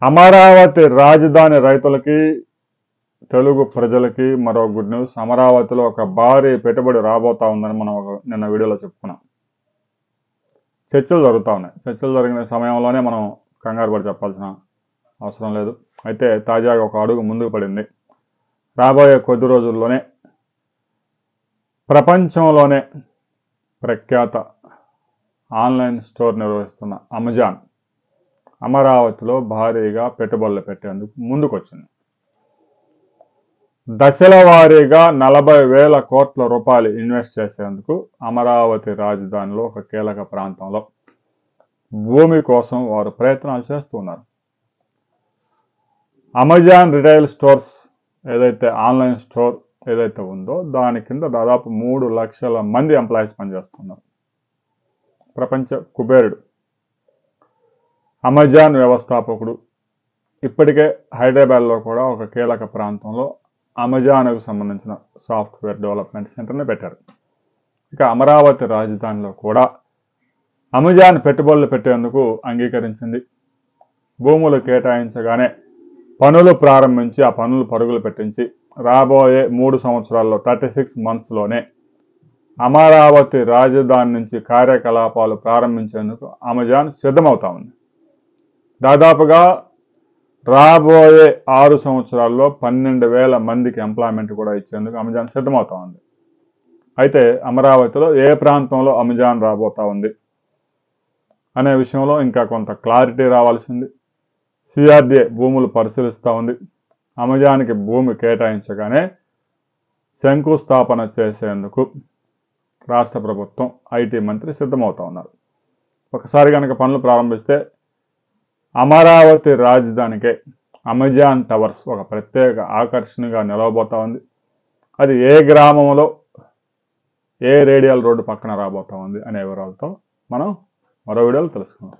అమరావతి రాజధాని రైతులకి, తెలుగు ప్రజలకి మరో గుడ్ న్యూస్. అమరావతిలో ఒక భారీ పెట్టుబడి రాబోతా ఉందని మనం నిన్న వీడియోలో చెప్పుకున్నాం. చర్చలు జరుగుతూ ఉన్నాయి. చర్చలు జరిగిన సమయంలోనే మనం కంగారు పడి చెప్పాల్సిన అవసరం లేదు. అయితే తాజాగా ఒక అడుగు ముందుకు పడింది. రాబోయే కొద్ది రోజుల్లోనే ప్రపంచంలోనే ప్రఖ్యాత ఆన్లైన్ స్టోర్ నిర్వహిస్తున్న అమెజాన్ అమరావతిలో భారీగా పెట్టుబడులు పెట్టేందుకు ముందుకొచ్చింది. దశల వారీగా 40,000 కోట్ల రూపాయలు ఇన్వెస్ట్ చేసేందుకు అమరావతి రాజధానిలో ఒక కీలక ప్రాంతంలో భూమి కోసం వారు ప్రయత్నాలు చేస్తున్నారు. అమెజాన్ రిటైల్ స్టోర్స్ ఏదైతే ఆన్లైన్ స్టోర్ ఏదైతే ఉందో దాని కింద దాదాపు 3 లక్షల మంది ఎంప్లాయీస్ పనిచేస్తున్నారు. ప్రపంచ కుబేరుడు అమెజాన్ వ్యవస్థాపకుడు ఇప్పటికే హైదరాబాద్లో కూడా ఒక కీలక ప్రాంతంలో అమెజాన్కు సంబంధించిన సాఫ్ట్వేర్ డెవలప్మెంట్ సెంటర్ని పెట్టారు. ఇక అమరావతి రాజధానిలో కూడా అమెజాన్ పెట్టుబడులు పెట్టేందుకు అంగీకరించింది. భూములు కేటాయించగానే పనులు ప్రారంభించి ఆ పనులు పరుగులు పెట్టించి రాబోయే 3 సంవత్సరాల్లో 36 మంత్స్లోనే అమరావతి రాజధాని నుంచి కార్యకలాపాలు ప్రారంభించేందుకు అమెజాన్ సిద్ధమవుతా ఉంది. దాదాపుగా రాబోయే 6 సంవత్సరాల్లో 12,000 మందికి ఎంప్లాయ్మెంట్ కూడా ఇచ్చేందుకు అమెజాన్ సిద్ధమవుతా ఉంది. అయితే అమరావతిలో ఏ ప్రాంతంలో అమెజాన్ రాబోతా ఉంది అనే విషయంలో ఇంకా కొంత క్లారిటీ రావాల్సింది. సిఆర్డీఏ భూములు పరిశీలిస్తూ ఉంది. అమెజాన్కి భూమి కేటాయించగానే శంకుస్థాపన చేసేందుకు రాష్ట్ర ప్రభుత్వం ఐటీ మంత్రి సిద్ధమవుతా ఉన్నారు. ఒకసారి కనుక పనులు ప్రారంభిస్తే అమరావతి రాజధానికే అమెజాన్ టవర్స్ ఒక ప్రత్యేక ఆకర్షణగా నిలవబోతా ఉంది. అది ఏ గ్రామంలో ఏ రేడియల్ రోడ్డు పక్కన రాబోతా ఉంది అనే వివరాలతో మనం మరో వీడియోలో తెలుసుకుందాం.